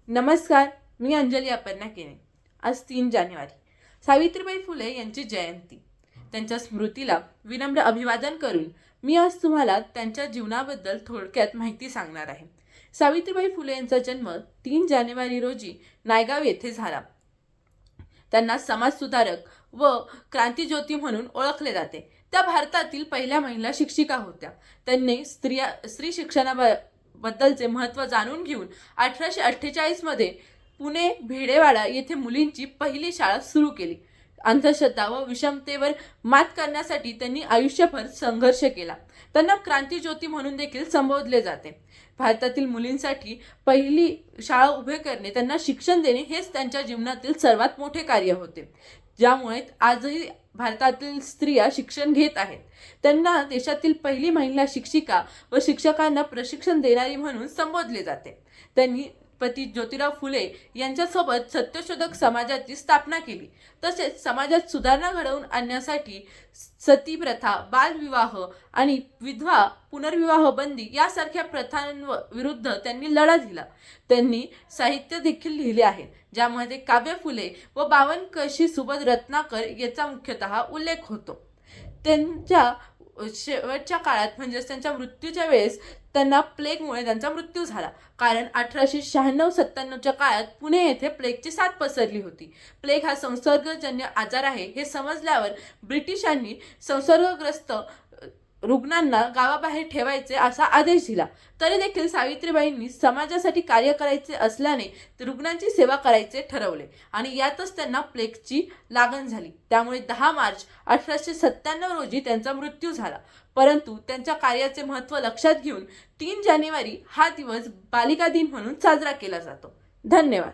नमस्कार, मी अंजली अपर्णा केने। आज 3 जानेवारी सावित्रीबाई फुले यांची जयंती। त्यांच्या स्मृतीला विनम्र अभिवादन करून मी आज तुम्हाला त्यांच्या जीवनाबद्दल थोडक्यात माहिती सांगणार आहे। सावित्रीबाई फुले यांचा जन्म 3 जानेवारी रोजी नायगाव येथे झाला। त्यांना समाजसुधारक व क्रांतिज्योती म्हणून ओळखले जाते। त्या भारतातील पहिल्या महिला शिक्षिका होत्या। त्यांनी स्त्री शिक्षणाबद्दलचे महत्त्व जाणून घेऊन 1848 मध्ये पुणे भेडेवाडा येथे मुलींची पहिली शाळा सुरू केली। अंधश्रद्धा व विषमतेवर मात करण्यासाठी त्यांनी आयुष्यभर संघर्ष केला। त्यांना क्रांतिज्योती म्हणून देखील संबोधले जाते। भारतातील मुलींसाठी पहिली शाळा उभे करणे, त्यांना शिक्षण देणे हेच त्यांच्या जीवनातील सर्वात मोठे कार्य होते, ज्यामुळे आजही भारतातील स्त्रिया शिक्षण घेत आहेत। त्यांना देशातील पहिली महिला शिक्षिका व शिक्षकांना प्रशिक्षण देणारी म्हणून संबोधले जाते। त्यांनी पती ज्योतिराव फुले यांच्यासोबत सत्यशोधक समाजाची स्थापना केली। तसेच समाजात सुधारणा घडवून आणण्यासाठी सती प्रथा, बालविवाह आणि विधवा पुनर्विवाह बंदी यासारख्या प्रथांविरुद्ध त्यांनी लढा दिला। त्यांनी साहित्य देखील लिहिले आहे, ज्यामध्ये काव्य फुले व 52 कशी सुबोध रत्नाकर याचा मुख्यतः उल्लेख होतो। त्यांच्या शेवटच्या काळात म्हणजेच त्यांच्या मृत्यूच्या वेळेस त्यांना प्लेगमुळे त्यांचा मृत्यू झाला, कारण 1896-97च्या काळात पुणे येथे प्लेगची साथ पसरली होती। प्लेग हा संसर्गजन्य आजार आहे हे समजल्यावर ब्रिटिशांनी संसर्गग्रस्त रुग्णांना गावाबाहेर ठेवायचे असा आदेश दिला। तरी देखील सावित्रीबाईंनी समाजासाठी कार्य करायचे असल्याने रुग्णांची सेवा करायचे ठरवले आणि यातच त्यांना प्लेगची लागण झाली। त्यामुळे 10 मार्च 1897 रोजी त्यांचा मृत्यू झाला। परंतु त्यांच्या कार्याचे महत्त्व लक्षात घेऊन 3 जानेवारी हा दिवस बालिका दिन म्हणून साजरा केला जातो। धन्यवाद।